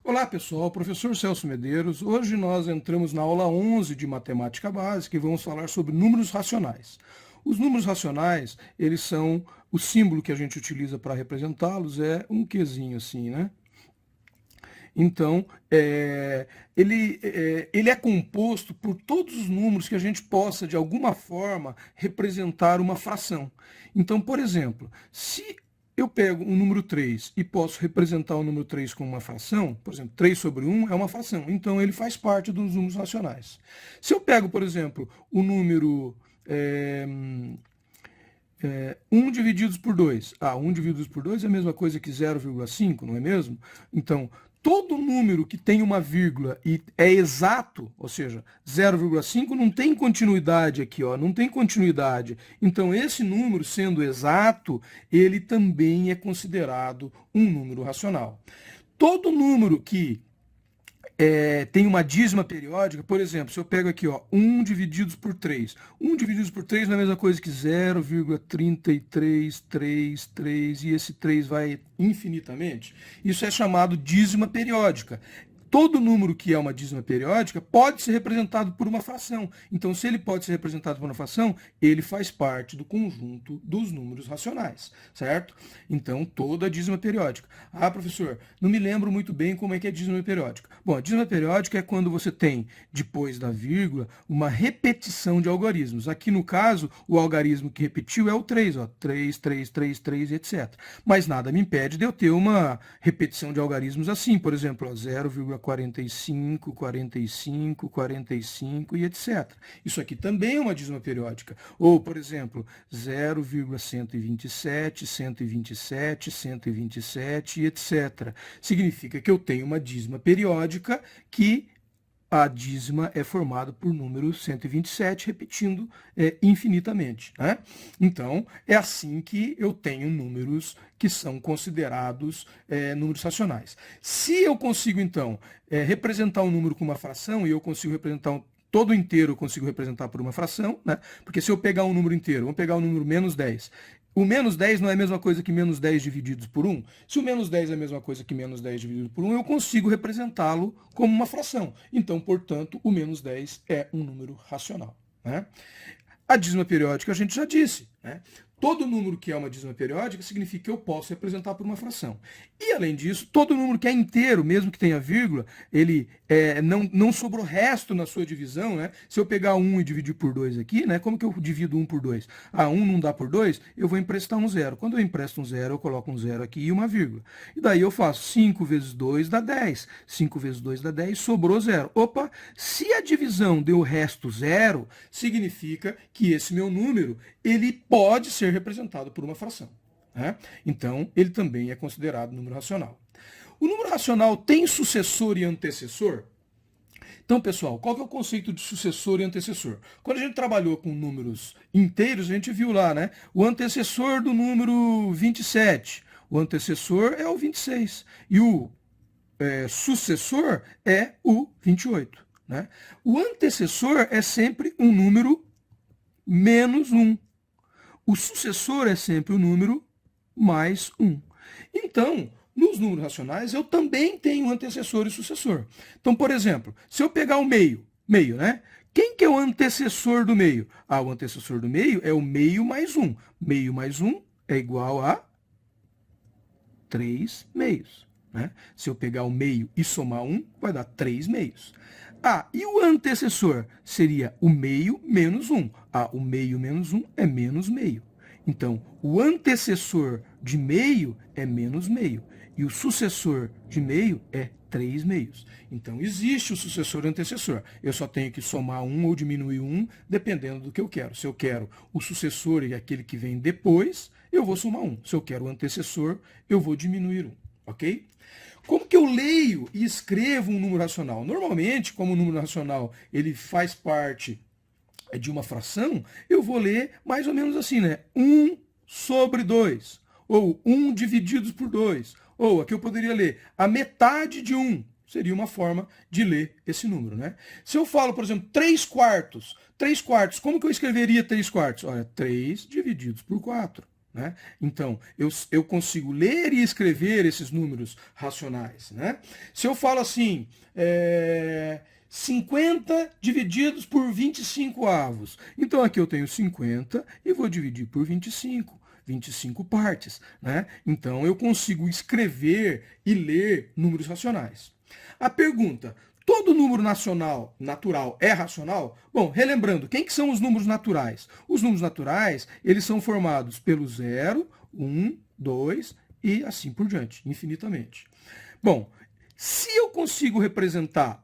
Olá pessoal, professor Celso Medeiros. Hoje nós entramos na aula 11 de Matemática Básica e vamos falar sobre números racionais. Os números racionais, eles são, o símbolo que a gente utiliza para representá-los é um quezinho assim, né? Então, ele é composto por todos os números que a gente possa, de alguma forma, representar uma fração. Então, por exemplo, se eu pego um número 3 e posso representar o número 3 com uma fração, por exemplo, 3 sobre 1 é uma fração, então ele faz parte dos números racionais. Se eu pego, por exemplo, o número 1 divididos por 2. 1 divididos por 2 é a mesma coisa que 0,5, não é mesmo? Então, todo número que tem uma vírgula e é exato, ou seja, 0,5 não tem continuidade aqui, ó, não tem continuidade. Então, esse número, sendo exato, ele também é considerado um número racional. Todo número que tem uma dízima periódica, por exemplo, se eu pego aqui, ó, 1 divididos por 3. 1 divididos por 3 não é a mesma coisa que 0,3333 e esse 3 vai infinitamente. Isso é chamado dízima periódica. Todo número que é uma dízima periódica pode ser representado por uma fração. Então, se ele pode ser representado por uma fração, ele faz parte do conjunto dos números racionais, certo? Então, toda a dízima periódica. Professor, não me lembro muito bem como é que é a dízima periódica. Bom, a dízima periódica é quando você tem, depois da vírgula, uma repetição de algarismos. Aqui, no caso, o algarismo que repetiu é o 3, ó, 3, 3, 3, 3, etc. Mas nada me impede de eu ter uma repetição de algarismos assim, por exemplo, 0,45, 45, 45 e etc. Isso aqui também é uma dízima periódica. Ou, por exemplo, 0,127, 127, 127 e etc. Significa que eu tenho uma dízima periódica que a dízima é formada por número 127, repetindo infinitamente, né? Então, é assim que eu tenho números que são considerados números racionais. Se eu consigo, então, representar um número com uma fração, e eu consigo representar todo inteiro eu consigo representar por uma fração, né? Porque se eu pegar um número inteiro, vamos pegar o número menos 10. O menos 10 não é a mesma coisa que menos 10 divididos por 1? Se o menos 10 é a mesma coisa que menos 10 dividido por 1, eu consigo representá-lo como uma fração. Então, portanto, o menos 10 é um número racional, né? A dízima periódica a gente já disse, né? Todo número que é uma dízima periódica significa que eu posso representar por uma fração. E, além disso, todo número que é inteiro, mesmo que tenha vírgula, ele não sobrou resto na sua divisão, né? Se eu pegar 1 e dividir por 2 aqui, né? Como que eu divido 1 por 2? 1 não dá por 2, eu vou emprestar um zero. Quando eu empresto um zero, eu coloco um zero aqui e uma vírgula. E daí eu faço 5 vezes 2 dá 10. 5 vezes 2 dá 10, sobrou zero. Opa, se a divisão deu resto zero, significa que esse meu número, ele pode ser representado por uma fração, né? Então, ele também é considerado número racional. O número racional tem sucessor e antecessor? Então, pessoal, qual que é o conceito de sucessor e antecessor? Quando a gente trabalhou com números inteiros, a gente viu lá, né? O antecessor do número 27. O antecessor é o 26. E o sucessor é o 28. Né? O antecessor é sempre um número menos 1. O sucessor é sempre o número mais 1. Então, nos números racionais, eu também tenho antecessor e sucessor. Então, por exemplo, se eu pegar o meio, né? Quem que é o antecessor do meio? O antecessor do meio é o meio mais 1. Meio mais 1 é igual a 3 meios. Né? Se eu pegar o meio e somar 1, vai dar 3 meios. E o antecessor seria o meio menos 1. O meio menos 1 é menos meio. Então, o antecessor de meio é menos meio. E o sucessor de meio é 3 meios. Então, existe o sucessor e o antecessor. Eu só tenho que somar 1 ou diminuir 1, dependendo do que eu quero. Se eu quero o sucessor e aquele que vem depois, eu vou somar 1. Se eu quero o antecessor, eu vou diminuir 1. Ok? Como que eu leio e escrevo um número racional? Normalmente, como o número racional ele faz parte de uma fração, eu vou ler mais ou menos assim, né? 1 sobre 2, ou 1 divididos por 2, ou aqui eu poderia ler a metade de 1, seria uma forma de ler esse número, né? Se eu falo, por exemplo, 3 quartos, como que eu escreveria 3 quartos? Olha, 3 divididos por 4. né? Então, eu consigo ler e escrever esses números racionais, né? Se eu falo assim, 50 divididos por 25 avos. Então, aqui eu tenho 50 e vou dividir por 25 partes, né? Então, eu consigo escrever e ler números racionais. A pergunta: todo número natural é racional? Bom, relembrando, quem que são os números naturais? Os números naturais, eles são formados pelo 0, 1, 2 e assim por diante, infinitamente. Bom, se eu consigo representar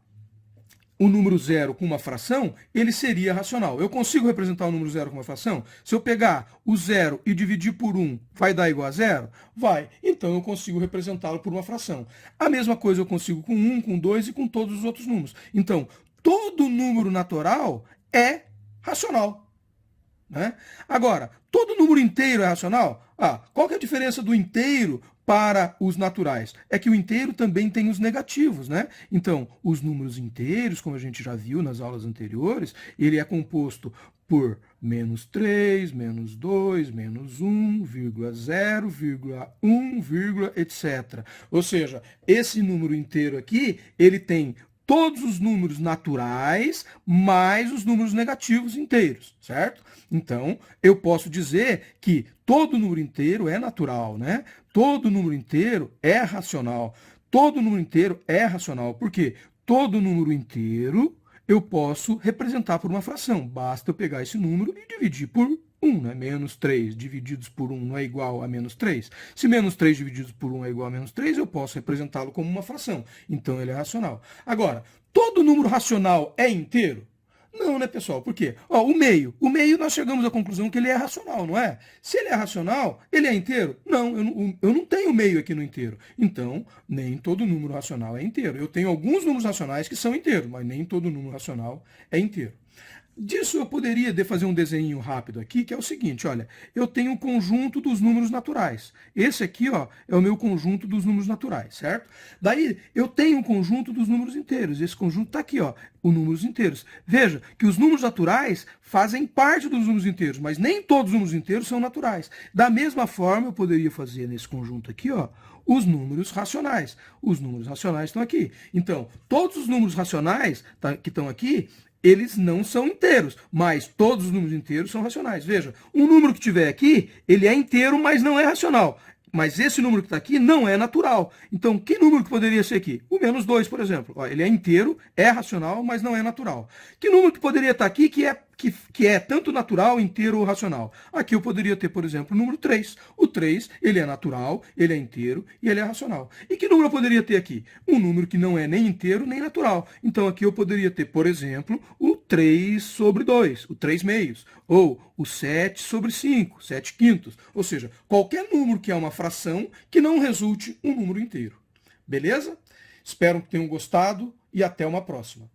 o número zero com uma fração, ele seria racional. Eu consigo representar o número zero com uma fração? Se eu pegar o zero e dividir por 1, vai dar igual a zero? Vai. Então eu consigo representá-lo por uma fração. A mesma coisa eu consigo com 1, com 2 e com todos os outros números. Então, todo número natural é racional, né? Agora, todo número inteiro é racional? Qual que é a diferença do inteiro para os naturais? É que o inteiro também tem os negativos, né? Então, os números inteiros, como a gente já viu nas aulas anteriores, ele é composto por menos 3, menos 2, menos 1, 0, 1, etc. Ou seja, esse número inteiro aqui, ele tem todos os números naturais mais os números negativos inteiros, certo? Então, eu posso dizer que todo número inteiro é natural, né? Todo número inteiro é racional. Todo número inteiro é racional. Por quê? Todo número inteiro eu posso representar por uma fração. Basta eu pegar esse número e dividir por 1, né? Menos 3 divididos por 1 não é igual a menos 3. Se menos 3 divididos por 1 é igual a menos 3, eu posso representá-lo como uma fração. Então, ele é racional. Agora, todo número racional é inteiro? Não, né, pessoal? Por quê? O meio nós chegamos à conclusão que ele é racional, não é? Se ele é racional, ele é inteiro? Não, eu não tenho meio aqui no inteiro. Então, nem todo número racional é inteiro. Eu tenho alguns números racionais que são inteiros, mas nem todo número racional é inteiro. Disso eu poderia fazer um desenho rápido aqui, que é o seguinte, olha, eu tenho o conjunto dos números naturais. Esse aqui, é o meu conjunto dos números naturais, certo? Daí, eu tenho o conjunto dos números inteiros. Esse conjunto está aqui, os números inteiros. Veja que os números naturais fazem parte dos números inteiros, mas nem todos os números inteiros são naturais. Da mesma forma, eu poderia fazer nesse conjunto aqui, os números racionais. Os números racionais estão aqui. Então, todos os números racionais que estão aqui, eles não são inteiros, mas todos os números inteiros são racionais. Veja, um número que tiver aqui, ele é inteiro, mas não é racional. Mas esse número que está aqui não é natural. Então, que número que poderia ser aqui? O menos 2, por exemplo. Ele é inteiro, é racional, mas não é natural. Que número que poderia estar aqui que é tanto natural, inteiro ou racional? Aqui eu poderia ter, por exemplo, o número 3. O 3, ele é natural, ele é inteiro e ele é racional. E que número eu poderia ter aqui? Um número que não é nem inteiro nem natural. Então, aqui eu poderia ter, por exemplo, o 3 sobre 2, o 3 meios. Ou o 7 sobre 5, 7 quintos. Ou seja, qualquer número que é uma fração que não resulte um número inteiro. Beleza? Espero que tenham gostado e até uma próxima.